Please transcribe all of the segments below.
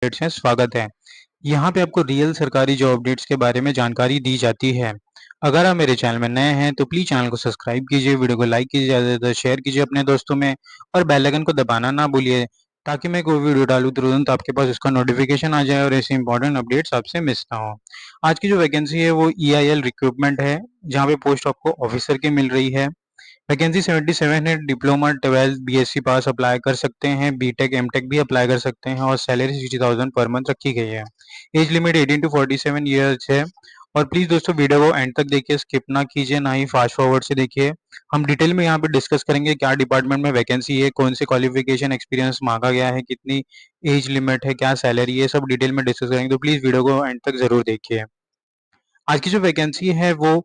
Updates हैं, स्वागत है। यहाँ पे आपको रियल सरकारी जॉब अपडेट्स के बारे में जानकारी दी जाती है। अगर आप मेरे चैनल में नए हैं तो प्लीज़ चैनल को सब्सक्राइब कीजिए, वीडियो को लाइक कीजिए, ज़्यादा से ज़्यादा शेयर कीजिए अपने दोस्तों में और बेल आइकन को दबाना ना भूलिए ताकि मैं कोई वीडियो डालूँ तुरंत आपके पास उसका नोटिफिकेशन आ जाए और ऐसे इंपॉर्टेंट अपडेट्स आपसे मिस ना हो। आज की जो वैकेंसी है वो EIL रिक्रूटमेंट है, जहाँ पे पोस्ट आपको ऑफिसर की मिल रही है। वैकेंसी 77 है। डिप्लोमा 12 BSc पास अप्लाई कर सकते हैं, बीटेक एमटेक भी अप्लाई कर सकते हैं और सैलरी 60,000 पर मंथ रखी गई है। एज लिमिट 18 टू 47 ईयर्स है। और प्लीज दोस्तों वीडियो को एंड तक देखिए, स्किप ना कीजिए, ना ही फास्ट फॉरवर्ड से देखिए। हम डिटेल में यहाँ पे डिस्कस करेंगे क्या डिपार्टमेंट में वैकेंसी है, कौन से क्वालिफिकेशन एक्सपीरियंस मांगा गया है, कितनी एज लिमिट है, क्या सैलरी है, सब डिटेल में डिस्कस करेंगे, तो प्लीज वीडियो को एंड तक जरूर देखिए। आज की जो वैकेंसी है वो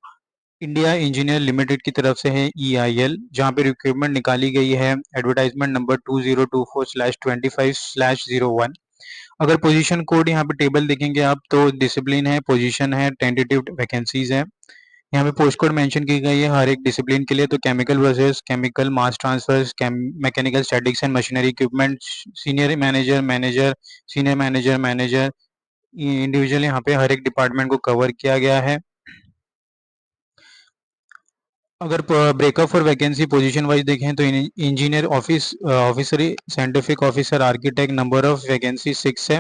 इंडिया इंजीनियर लिमिटेड की तरफ से है, EIL, जहाँ पे रिक्रूटमेंट निकाली गई है। Advertisement number 2024/25/01। अगर पोजीशन कोड यहाँ पे टेबल देखेंगे आप तो डिसिप्लिन है, पोजीशन है, टेंटेटिव वैकेंसीज है। यहाँ पे पोस्ट कोड मेंशन की गई है हर एक डिसिप्लिन के लिए। तो chemical process, chemical mass transfer, mechanical statics and machinery equipment, senior manager, senior manager individual यहाँ पे हर एक डिपार्टमेंट को कवर किया गया है। अगर breakup for vacancy position wise देखें तो engineer officer, scientific officer, architect, number of vacancy 6 है।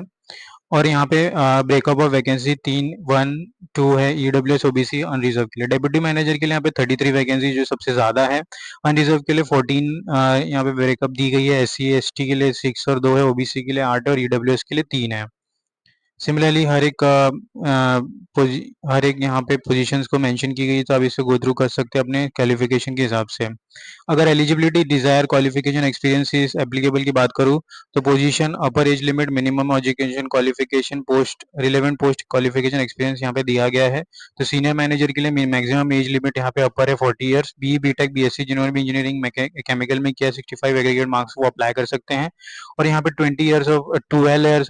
और यहाँ पे ब्रेकअप ऑफ वैकेंसी 3-1-2 है। EWS OBC अनरिजर्व के लिए। डेप्यूटी मैनेजर के लिए यहाँ पे 33 वैकेंसी जो सबसे ज्यादा है। अनरिजर्व के लिए 14 यहाँ पे ब्रेकअप दी गई है। SC ST के लिए 6 और 2 है, OBC के लिए 8 और EWS के लिए 3 है। सिमिलरली हर एक यहाँ पे पोजीशंस को मेंशन की गई है, तो आप इसे गो थ्रू कर सकते हैं अपने क्वालिफिकेशन के हिसाब से। अगर एलिजिबिलिटी, डिजायर, क्वालिफिकेशन, एक्सपीरियंस इस एप्लीकेबल की बात करूँ तो पोजीशन, अपर age limit, minimum education qualification, post relevant post qualification, experience यहाँ पे दिया गया है। तो सीनियर मैनेजर के लिए मैक्सिमम एज लिमिट यहाँ पे अपर है 40 ईयर्स। BTech BSc जिन्होंने भी इंजीनियरिंग केमिकल में किया 65 एग्रीगेट मार्क्स वो अप्लाई कर सकते हैं। और यहाँ पे 12 ईयर्स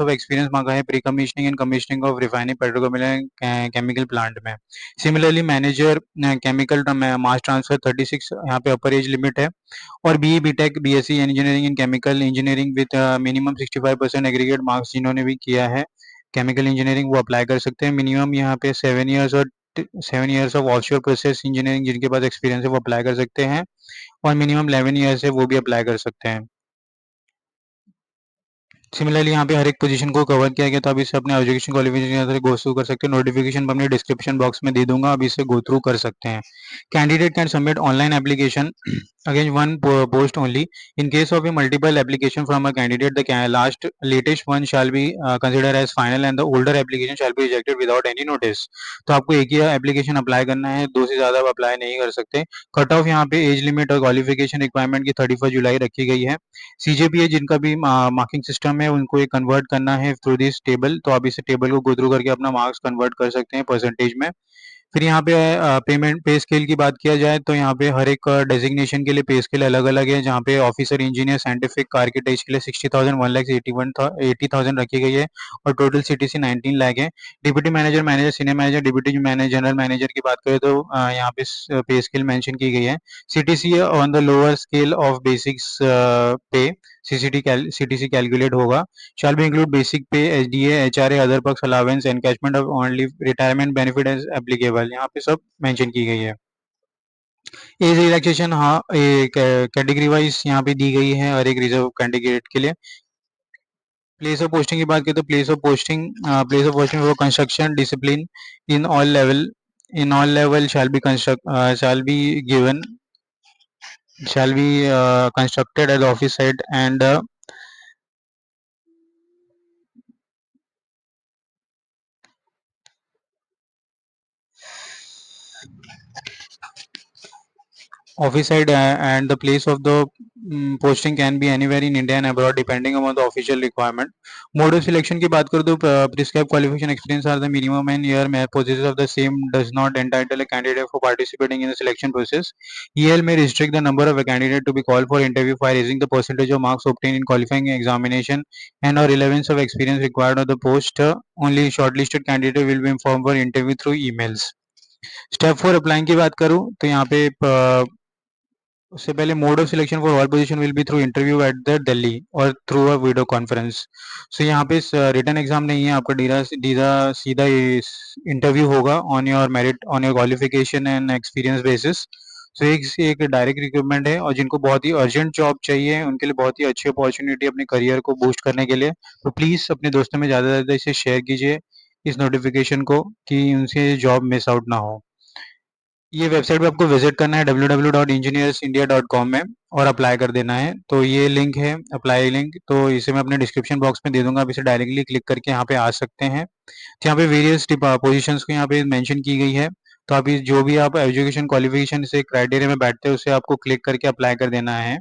ऑफ एक्सपीरियंस मांगा है pre commissioning and commissioning of refining petrochemical chemical plant में। Similarly manager chemical mass transfer 36 यहाँ पे अपर एज लिमिट है। और BTech BSc engineering in chemical engineering with minimum 65% aggregate marks जिन्होंने भी किया है केमिकल इंजीनियरिंग वो अप्लाई कर सकते हैं। मिनिमम यहाँ पे 7 ईयर्स और 7 years of offshore process engineering जिनके पास एक्सपीरियंस है वो अप्लाई कर सकते हैं। और मिनिमम 11 ईयर्स है वो भी अप्लाई कर सकते हैं। सिमिलरली यहाँ पे हर एक पोजीशन को कवर किया गया, तो आप इसे अपने एजुकेशन क्वालिफिकेशन से गो थ्रू कर सकते हैं। नोटिफिकेशन मैं अपने डिस्क्रिप्शन बॉक्स में दे दूंगा, आप इसे गो थ्रू कर सकते हैं। Candidate can submit online application against one post only. In case of a multiple application from a candidate, the latest one shall be considered as final and the older application shall be rejected without any notice. तो आपको एक ही application apply करना है, दो से ज्यादा आप apply नहीं कर सकते। कट ऑफ यहाँ पे एज लिमिट और क्वालिफिकेशन रिक्वायरमेंट की 31 जुलाई रखी गई है। CJPA जिनका भी मार्किंग सिस्टम है उनको ये कन्वर्ट करना है थ्रू दिस टेबल, तो आप इस टेबल को गो थ्रू करके अपना मार्क्स कन्वर्ट कर सकते हैं परसेंटेज में। फिर यहाँ पे पेमेंट पे स्केल की बात किया जाए तो यहाँ पे हर एक डेजिग्नेशन के लिए पे स्केल अलग अलग है, जहाँ पे ऑफिसर, इंजीनियर, साइंटिफिक, आर्किटेक्ट के लिए 60,000, 1,81,80,000 रखी गई है। और टोटल CTC 19 लाख है। Deputy manager, senior manager, deputy manager, general manager की बात करें तो यहाँ पे पे स्केल मेंशन की गई है। CTC on the lower scale of basics पे CTC कैलकुलेट होगा। Shall be include basic pay, SDA, HRA, other perks, allowance, encashment of on leave, retirement benefit as applicable, यहाँ पे सब मेंशन की गई है। एज रिलैक्सेशन, हाँ, कैटेगरी वाइज यहाँ पे दी गई है हर एक रिजर्व कैंडिडेट के लिए। प्लेस ऑफ पोस्टिंग की बात करें तो place of posting for construction discipline in all level shall be given shall be constructed at the office site and office side and the place of the posting can be anywhere in India and abroad depending upon the official requirement. Mode of selection की बात करें तो prescribed qualification experience are the minimum and year may possesses of the same does not entitle a candidate for participating in the selection process. EL may restrict the number of a candidate to be called for interview by raising the percentage of marks obtained in qualifying examination and or relevance of experience required of the post. Only shortlisted candidate will be informed for interview through emails. Step 4 applying की बात करूं तो यहाँ पे उससे पहले mode of selection for all position will be through interview at the Delhi और through a video conference. सो यहाँ पे रिटर्न एग्जाम नहीं है आपका, सीधा सीधा सीधा इंटरव्यू होगा on your merit, on your qualification and experience basis. So एक से एक डायरेक्ट रिक्रूटमेंट है, और जिनको बहुत ही अर्जेंट जॉब चाहिए उनके लिए बहुत ही अच्छी अपॉर्चुनिटी अपने करियर को बूस्ट करने के लिए। तो प्लीज़ अपने दोस्तों में ज़्यादा से ज़्यादा इसे शेयर कीजिए, इस नोटिफिकेशन को, कि उनसे जॉब मिस आउट ना हो। ये वेबसाइट पे आपको विजिट करना है www.engineersindia.com में, और अप्लाई कर देना है। तो ये लिंक है अप्लाई लिंक, तो इसे मैं अपने डिस्क्रिप्शन बॉक्स में दे दूंगा, आप इसे डायरेक्टली क्लिक करके यहाँ पे आ सकते हैं। तो यहाँ पे वेरियस पोजीशंस को यहाँ पे मेंशन की गई है। तो आप जो भी आप एजुकेशन क्वालिफिकेशन से क्राइटेरिया में बैठते हैं उसे आपको क्लिक करके अप्लाई कर देना है।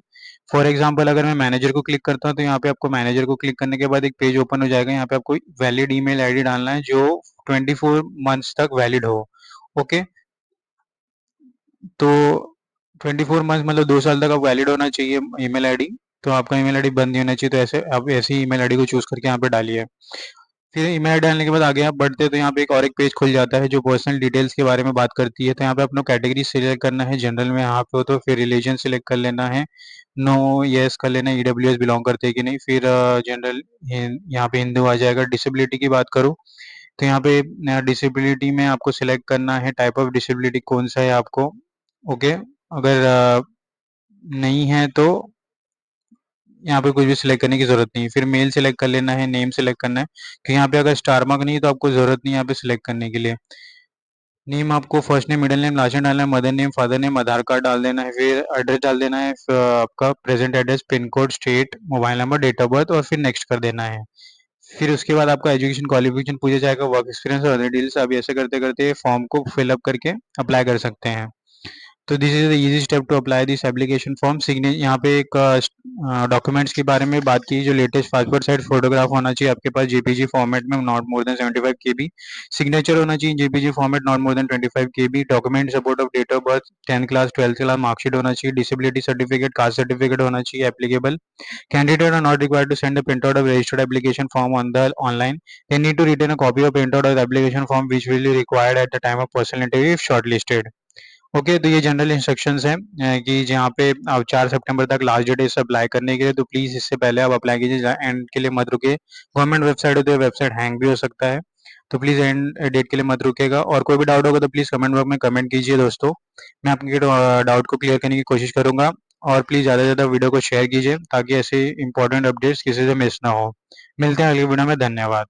फॉर एग्जाम्पल अगर मैं मैनेजर को क्लिक करता हूँ, तो यहाँ पे आपको मैनेजर को क्लिक करने के बाद एक पेज ओपन हो जाएगा। यहाँ पे आपको वैलिड ईमेल आईडी डालना है जो 24 मंथ्स तक वैलिड हो। ओके, तो 24 मंथ मतलब 2 साल तक आप वैलिड होना चाहिए ईमेल आईडी। तो आपका ईमेल आईडी बंद नहीं होना चाहिए, तो ऐसे आप ऐसी ईमेल आईडी को चूज करके यहाँ पे डालिए। फिर ईमेल आईडी डालने के बाद आगे आप बढ़ते हैं, तो यहाँ पे एक और एक पेज खुल जाता है जो पर्सनल डिटेल्स के बारे में बात करती है। तो यहाँ पे अपना कैटेगरी सिलेक्ट करना है, जनरल में यहाँ पे हो तो फिर रिलीजन सिलेक्ट कर लेना है, नो यस कर लेना है, ईडब्ल्यूएस बिलोंग करते हैं कि नहीं, फिर जनरल यहाँ पे हिंदू आ जाएगा। डिसेबिलिटी की बात करूँ तो यहाँ पे डिसेबिलिटी में आपको सिलेक्ट करना है टाइप ऑफ डिसेबिलिटी कौन सा है आपको। ओके, अगर नहीं है तो यहाँ पे कुछ भी सिलेक्ट करने की जरूरत नहीं है। फिर मेल सिलेक्ट कर लेना है, नेम सिलेक्ट करना है, कि यहाँ पे अगर स्टार मार्क नहीं है तो आपको जरूरत नहीं है यहाँ पे सिलेक्ट करने के लिए। नेम आपको first name middle name last name डालना है, मदर नेम फादर नेम, आधार कार्ड डाल देना है, फिर एड्रेस डाल देना है, फिर आपका present address, pin code, state, mobile number, date of birth, और फिर नेक्स्ट कर देना है। फिर उसके बाद आपका एजुकेशन क्वालिफिकेशन पूछा जाएगा, वर्क एक्सपीरियंस और अदर डिटेल्स। आप ऐसे करते करते फॉर्म को फिलअप करके अप्लाई कर सकते हैं। तो this is the easy step to apply this application form. सिग्ने यहाँ पे एक डॉक्यूमेंट्स के बारे में बात की, जो लेटेस्ट पासपोर्ट साइज फोटोग्राफ होना चाहिए आपके पास जेपीजी फॉर्मेट में, not more than 75 KB। Signature होना चाहिए JPG format, not more than 25 KB। Document support of date of birth, 10th class 12th class marksheet होना चाहिए। डिसेबिलिटी सर्टिफिकेट, कास्ट सर्टिफिकेट होना चाहिए applicable. Candidate are not required to send a printout of registered application form on the online. They need to retain a copy of printout of the application form which will be required at the time of personal interview if shortlisted. Okay, तो ये general instructions हैं कि जहाँ पे अब 4 सितंबर तक last date है इसे अप्लाई करने के लिए। तो प्लीज़ इससे पहले आप अप्लाई कीजिए, एंड के लिए मत रुकिए। गवर्नमेंट वेबसाइट है तो वेबसाइट हैंग भी हो सकता है, तो प्लीज़ एंड डेट के लिए मत रुकेगा। और कोई भी डाउट होगा तो प्लीज़ कमेंट बॉक्स में कमेंट कीजिए दोस्तों, मैं आपके डाउट को क्लियर करने की कोशिश करूंगा। और प्लीज़ ज़्यादा से ज़्यादा वीडियो को शेयर कीजिए ताकि ऐसे इंपॉर्टेंट अपडेट्स किसी से मिस ना हो। मिलते हैं अगली वीडियो में, धन्यवाद।